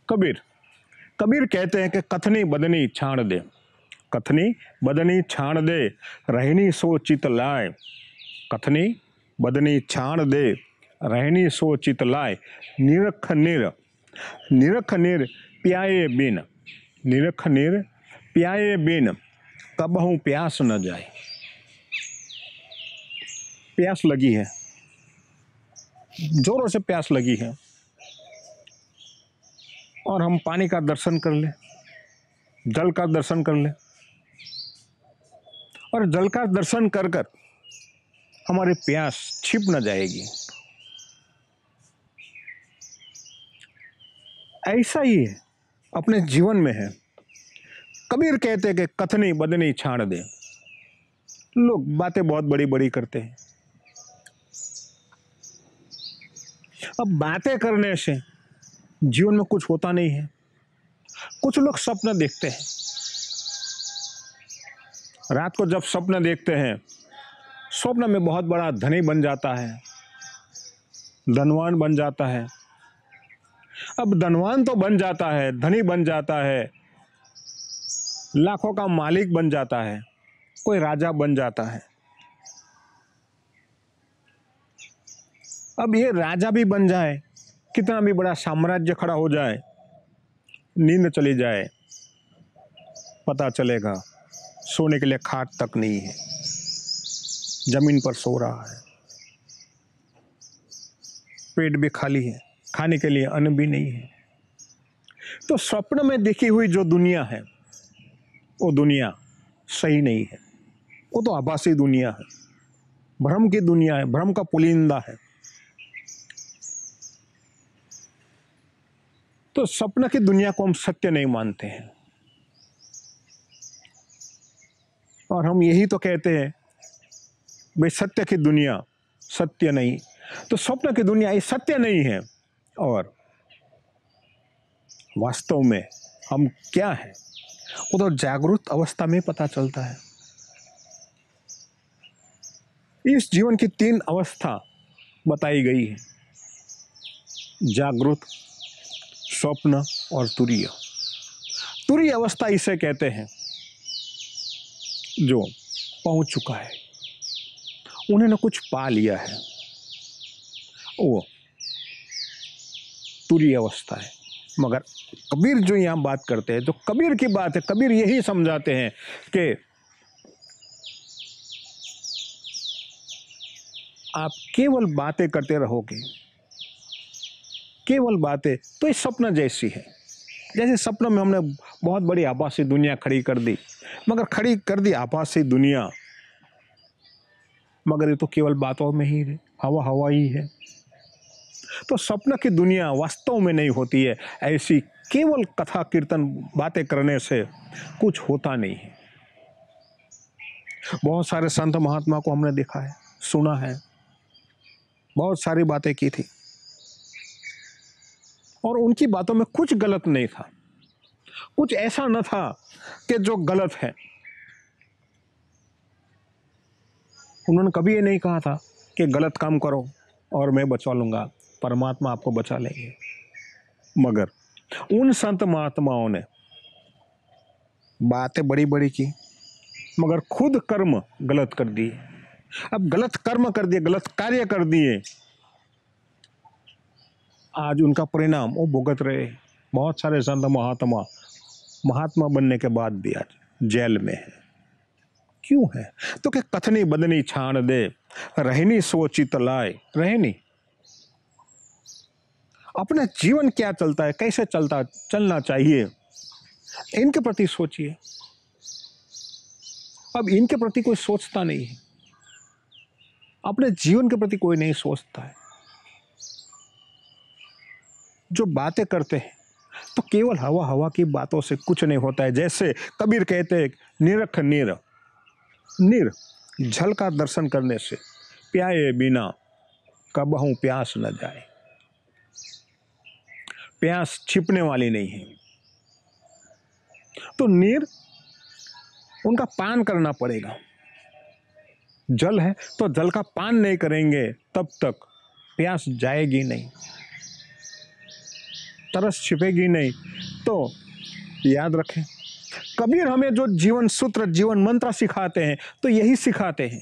कबीर कबीर कहते हैं कि कथनी बदनी छाण दे, कथनी बदनी छाण दे, रहनी सो चित लाए। कथनी बदनी छाण दे, रहनी सो चित लाए। निरख निर, निरख निर प्याए बिन, निरख निर प्याए बिन, कबहू प्यास न जाए। प्यास लगी है, जोरों से प्यास लगी है, और हम पानी का दर्शन कर लें, जल का दर्शन कर लें, और जल का दर्शन कर कर हमारी प्यास छिप न जाएगी। ऐसा ही है अपने जीवन में है। कबीर कहते हैं कि कथनी बदनी छाण दे। लोग बातें बहुत बड़ी बड़ी करते हैं। अब बातें करने से जीवन में कुछ होता नहीं है। कुछ लोग स्वप्न देखते हैं। रात को जब स्वप्न देखते हैं, स्वप्न में बहुत बड़ा धनी बन जाता है, धनवान बन जाता है। अब धनवान तो बन जाता है, धनी बन जाता है, लाखों का मालिक बन जाता है, कोई राजा बन जाता है। अब ये राजा भी बन जाए, कितना भी बड़ा साम्राज्य खड़ा हो जाए, नींद चली जाए, पता चलेगा सोने के लिए खाट तक नहीं है, जमीन पर सो रहा है, पेट भी खाली है, खाने के लिए अन्न भी नहीं है। तो स्वप्न में देखी हुई जो दुनिया है, वो दुनिया सही नहीं है। वो तो आभासी दुनिया है, भ्रम की दुनिया है, भ्रम का पुलिंदा है। तो स्वप्न की दुनिया को हम सत्य नहीं मानते हैं, और हम यही तो कहते हैं भाई सत्य की दुनिया सत्य नहीं। तो स्वप्न की दुनिया ये सत्य नहीं है, और वास्तव में हम क्या है वो तो जागरूक अवस्था में पता चलता है। इस जीवन की 3 अवस्था बताई गई है, जागृत, स्वप्न और तुरीय। तुरीय अवस्था इसे कहते हैं जो पहुंच चुका है, उन्होंने कुछ पा लिया है, वो तुरीय अवस्था है। मगर कबीर जो यहाँ बात करते हैं, तो कबीर की बात है, कबीर यही समझाते हैं कि आप केवल बातें करते रहोगे, केवल बातें, तो ये स्वप्न जैसी है। जैसे सपनों में हमने बहुत बड़ी आभासी दुनिया खड़ी कर दी, मगर खड़ी कर दी आभासी दुनिया, मगर ये तो केवल बातों में ही है, हवा हवा ही है। तो स्वप्न की दुनिया वास्तव में नहीं होती है। ऐसी केवल कथा कीर्तन बातें करने से कुछ होता नहीं है। बहुत सारे संत महात्मा को हमने देखा है, सुना है, बहुत सारी बातें की थी, और उनकी बातों में कुछ गलत नहीं था, कुछ ऐसा न था कि जो गलत है। उन्होंने कभी ये नहीं कहा था कि गलत काम करो और मैं बचा लूंगा, परमात्मा आपको बचा लेंगे। मगर उन संत महात्माओं ने बातें बड़ी बड़ी की, मगर खुद कर्म गलत कर दिए। अब गलत कर्म कर दिए, गलत कार्य कर दिए, आज उनका परिणाम वो भुगत रहे। बहुत सारे संत महात्मा महात्मा बनने के बाद भी आज जेल में है। क्यों है? तो कि कथनी बदनी छाण दे, रहनी सो चित लाए। रहनी, अपना जीवन क्या चलता है, कैसे चलना चाहिए, इनके प्रति सोचिए। अब इनके प्रति कोई सोचता नहीं है, अपने जीवन के प्रति कोई नहीं सोचता है। जो बातें करते हैं तो केवल हवा हवा की बातों से कुछ नहीं होता है। जैसे कबीर कहते हैं, निरख निर, निर जल का दर्शन करने से प्याए बिना कबहू प्यास न जाए। प्यास छिपने वाली नहीं है। तो नीर, उनका पान करना पड़ेगा। जल है तो जल का पान नहीं करेंगे तब तक प्यास जाएगी नहीं। तरस छिपेगी नहीं। तो याद रखें, कबीर हमें जो जीवन सूत्र, जीवन मंत्र सिखाते हैं तो यही सिखाते हैं।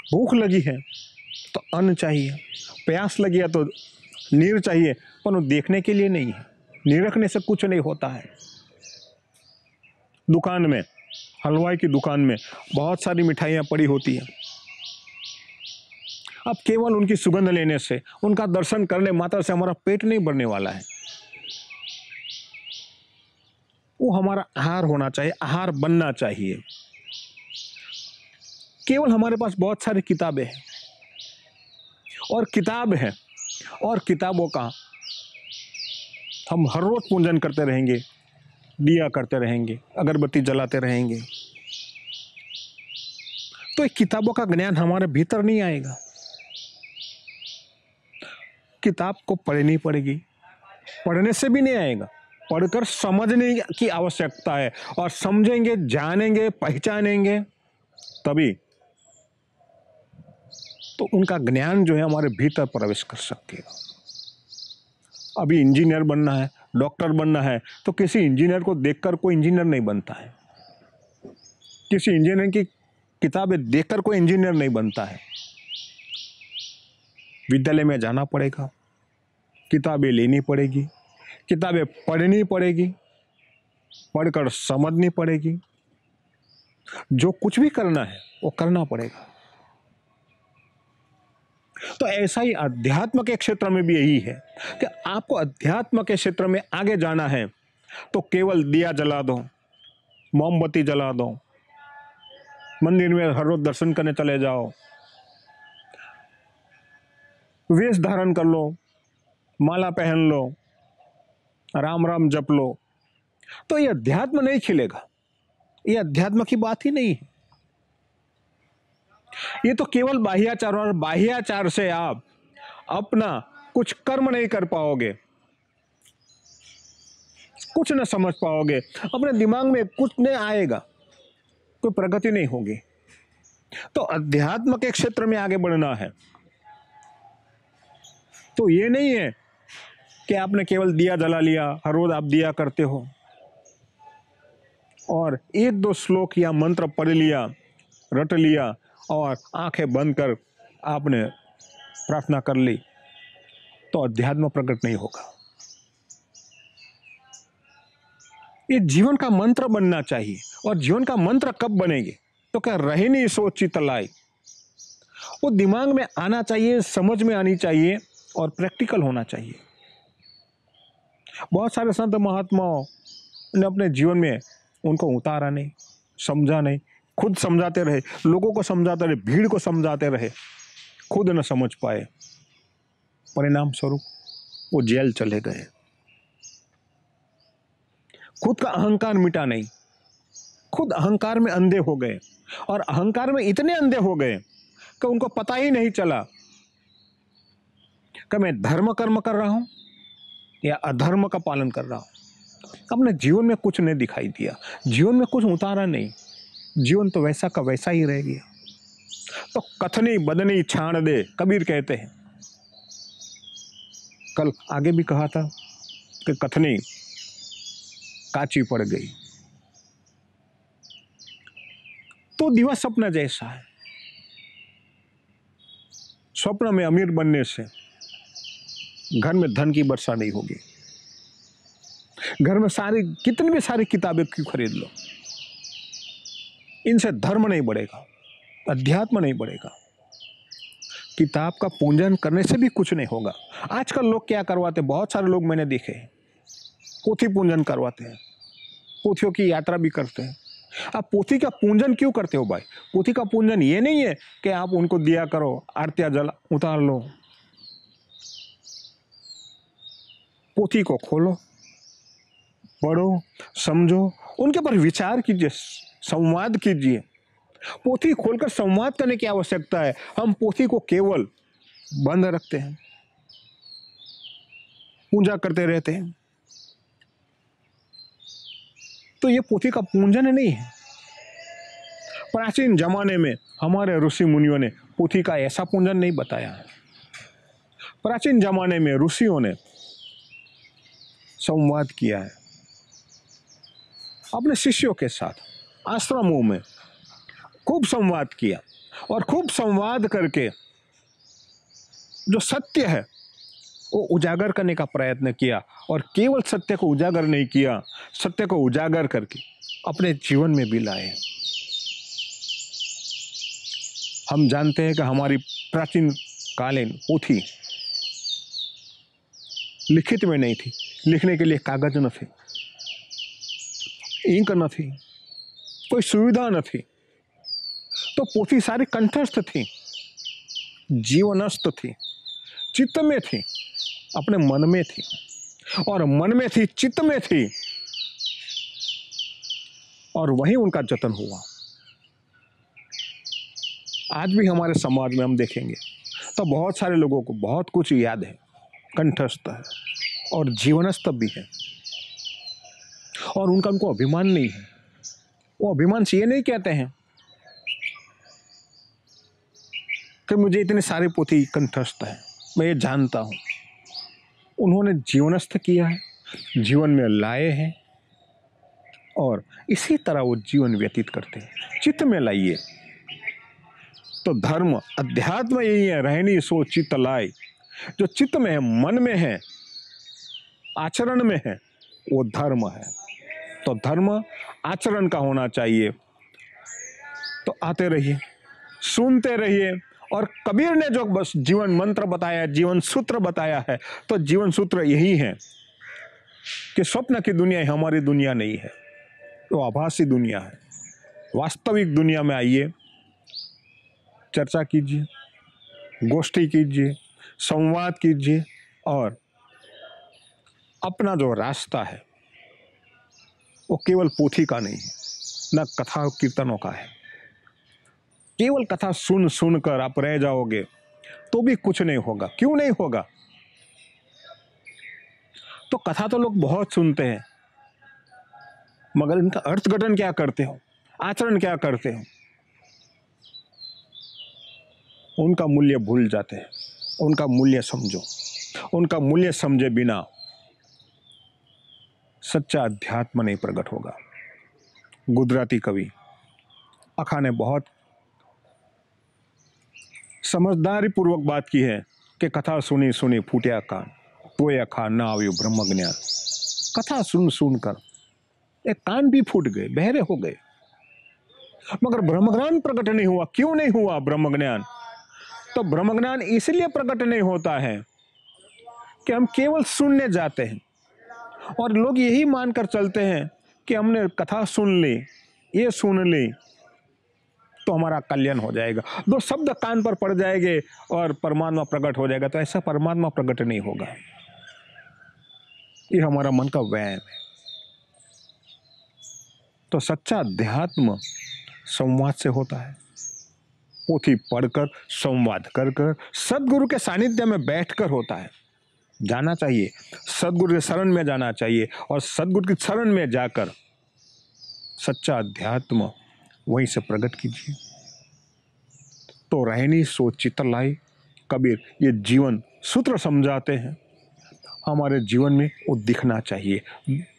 भूख लगी है तो अन्न चाहिए, प्यास लगी है तो नीर चाहिए, पर वो देखने के लिए नहीं है। निरखने से कुछ नहीं होता है। दुकान में, हलवाई की दुकान में बहुत सारी मिठाइयाँ पड़ी होती हैं। अब केवल उनकी सुगंध लेने से, उनका दर्शन करने मात्र से हमारा पेट नहीं भरने वाला है। वो हमारा आहार होना चाहिए, आहार बनना चाहिए। केवल हमारे पास बहुत सारी किताबें हैं और किताब है, और किताबों का हम हर रोज पूजन करते रहेंगे, दिया करते रहेंगे, अगरबत्ती जलाते रहेंगे, तो ये किताबों का ज्ञान हमारे भीतर नहीं आएगा। किताब को पढ़नी पड़ेगी, पढ़ने से भी नहीं आएगा, पढ़कर समझने की आवश्यकता है। और समझेंगे, जानेंगे, पहचानेंगे, तभी तो उनका ज्ञान जो है हमारे भीतर प्रवेश कर सकेगा। अभी इंजीनियर बनना है, डॉक्टर बनना है, तो किसी इंजीनियर को देखकर कोई इंजीनियर नहीं बनता है। किसी इंजीनियर की किताबें देखकर कोई इंजीनियर नहीं बनता है। विद्यालय में जाना पड़ेगा, किताबें लेनी पड़ेगी, किताबें पढ़नी पड़ेगी, पढ़कर समझनी पड़ेगी। जो कुछ भी करना है वो करना पड़ेगा। तो ऐसा ही अध्यात्म के क्षेत्र में भी यही है कि आपको अध्यात्म के क्षेत्र में आगे जाना है तो केवल दिया जला दो, मोमबत्ती जला दो, मंदिर में हर रोज दर्शन करने चले जाओ, वेश धारण कर लो, माला पहन लो, राम राम जप लो, तो ये अध्यात्म नहीं खिलेगा। ये अध्यात्म की बात ही नहीं है। ये तो केवल बाह्याचार, और बाह्याचार से आप अपना कुछ कर्म नहीं कर पाओगे, कुछ न समझ पाओगे, अपने दिमाग में कुछ नहीं आएगा, कोई प्रगति नहीं होगी। तो अध्यात्म के क्षेत्र में आगे बढ़ना है तो ये नहीं है कि आपने केवल दिया जला लिया, हर रोज आप दिया करते हो और एक दो श्लोक या मंत्र पढ़ लिया, रट लिया और आंखें बंद कर आपने प्रार्थना कर ली, तो अध्यात्म प्रकट नहीं होगा। ये जीवन का मंत्र बनना चाहिए। और जीवन का मंत्र कब बनेगी? तो क्या रहनी सो चित लाई, वो दिमाग में आना चाहिए, समझ में आनी चाहिए और प्रैक्टिकल होना चाहिए। बहुत सारे संत महात्माओं ने अपने जीवन में उनको उतारा नहीं, समझा नहीं, खुद समझाते रहे, लोगों को समझाते रहे, भीड़ को समझाते रहे, खुद न समझ पाए, परिणाम स्वरूप वो जेल चले गए। खुद का अहंकार मिटा नहीं, खुद अहंकार में अंधे हो गए और अहंकार में इतने अंधे हो गए कि उनको पता ही नहीं चला कि मैं धर्म कर्म कर रहा हूं या अधर्म का पालन कर रहा हूं। अपने जीवन में कुछ नहीं दिखाई दिया, जीवन में कुछ उतारा नहीं, जीवन तो वैसा का वैसा ही रह गया। तो कथनी बदनी छाण दे, कबीर कहते हैं। कल आगे भी कहा था कि कथनी काची पड़ गई तो दिवस स्वप्न जैसा है। स्वप्न में अमीर बनने से घर में धन की वर्षा नहीं होगी। घर में कितनी भी सारी किताबें क्यों खरीद लो, इनसे धर्म नहीं बढ़ेगा, अध्यात्म नहीं बढ़ेगा। किताब का पूजन करने से भी कुछ नहीं होगा। आजकल लोग क्या करवाते, बहुत सारे लोग मैंने देखे पोथी पूजन करवाते हैं, पोथियों की यात्रा भी करते हैं। आप पोथी का पूजन क्यों करते हो भाई? पोथी का पूजन ये नहीं है कि आप उनको दिया करो, आरतियां जला उतार लो। पोथी को खोलो, पढ़ो, समझो, उनके पर विचार कीजिए, संवाद कीजिए। पोथी खोलकर संवाद करने की आवश्यकता है। हम पोथी को केवल बंद रखते हैं, पूजा करते रहते हैं, तो ये पोथी का पूजन नहीं है। प्राचीन जमाने में हमारे ऋषि मुनियों ने पोथी का ऐसा पूजन नहीं बताया है। प्राचीन जमाने में ऋषियों ने संवाद किया है अपने शिष्यों के साथ, आश्रमों में खूब संवाद किया और खूब संवाद करके जो सत्य है वो उजागर करने का प्रयत्न किया। और केवल सत्य को उजागर नहीं किया, सत्य को उजागर करके अपने जीवन में भी लाए। हम जानते हैं कि हमारी प्राचीन कालीन पोथी लिखित में नहीं थी, लिखने के लिए कागज न थे, इंक न थी, कोई सुविधा न थी, तो पोथी सारी कंठस्थ थी, जीवनस्थ थी, चित्त में थी, अपने मन में थी, और मन में थी, चित्त में थी, और वहीं उनका जतन हुआ। आज भी हमारे समाज में हम देखेंगे तो बहुत सारे लोगों को बहुत कुछ याद है, कंठस्थ है और जीवनस्थ भी है, और उनको अभिमान नहीं है। वो अभिमान से ये नहीं कहते हैं कि मुझे इतने सारे पोथी कंठस्थ है, मैं ये जानता हूं। उन्होंने जीवनस्थ किया है, जीवन में लाए हैं, और इसी तरह वो जीवन व्यतीत करते हैं। चित्त में लाइए तो धर्म अध्यात्म यही है, रहनी सो चित्त लाए। जो चित्त में है, मन में है, आचरण में है, वो धर्म है। तो धर्म आचरण का होना चाहिए। तो आते रहिए, सुनते रहिए। और कबीर ने जो बस जीवन मंत्र बताया, जीवन सूत्र बताया है, तो जीवन सूत्र यही है कि स्वप्न की दुनिया हमारी दुनिया नहीं है, तो आभासी दुनिया है। वास्तविक दुनिया में आइए, चर्चा कीजिए, गोष्ठी कीजिए, संवाद कीजिए, और अपना जो रास्ता है वो केवल पोथी का नहीं है, न कथा कीर्तनों का है। केवल कथा सुन सुनकर आप रह जाओगे तो भी कुछ नहीं होगा। क्यों नहीं होगा? तो कथा तो लोग बहुत सुनते हैं, मगर इनका अर्थघटन क्या करते हो, आचरण क्या करते हो, उनका मूल्य भूल जाते हैं। उनका मूल्य समझो। उनका मूल्य समझे बिना सच्चा अध्यात्म नहीं प्रकट होगा। गुजराती कवि अखा ने बहुत समझदारी पूर्वक बात की है कि कथा सुनी सुनी फूटिया कान, तोय अखा ना आव्यो ब्रह्म ज्ञान। कथा सुन सुनकर एक कान भी फूट गए, बहरे हो गए, मगर ब्रह्म ज्ञान प्रकट नहीं हुआ। क्यों नहीं हुआ ब्रह्म ज्ञान? तो ब्रह्म ज्ञान इसलिए प्रकट नहीं होता है कि हम केवल सुनने जाते हैं, और लोग यही मानकर चलते हैं कि हमने कथा सुन ली, ये सुन ली तो हमारा कल्याण हो जाएगा, दो शब्द कान पर पड़ जाएंगे और परमात्मा प्रकट हो जाएगा। तो ऐसा परमात्मा प्रकट नहीं होगा। ये हमारा मन का वहम है। तो सच्चा अध्यात्म संवाद से होता है। पोथी पढ़कर, संवाद कर कर, सदगुरु के सानिध्य में बैठकर होता है। जाना चाहिए, सदगुरु के शरण में जाना चाहिए, और सदगुरु की शरण में जाकर सच्चा अध्यात्म वहीं से प्रकट कीजिए। तो रहनी सो चित्त लाई, कबीर ये जीवन सूत्र समझाते हैं। हमारे जीवन में वो दिखना चाहिए।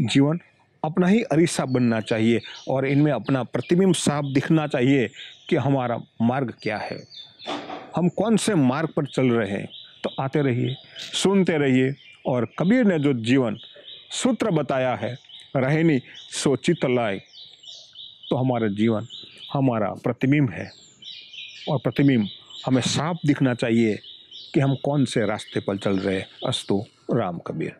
जीवन अपना ही अरीसा बनना चाहिए, और इनमें अपना प्रतिबिंब साफ दिखना चाहिए कि हमारा मार्ग क्या है, हम कौन से मार्ग पर चल रहे हैं। तो आते रहिए, सुनते रहिए, और कबीर ने जो जीवन सूत्र बताया है, रहनी सो चित्त लाए, तो हमारा जीवन हमारा प्रतिबिंब है, और प्रतिबिंब हमें साफ दिखना चाहिए कि हम कौन से रास्ते पर चल रहे हैं। अस्तु राम कबीर।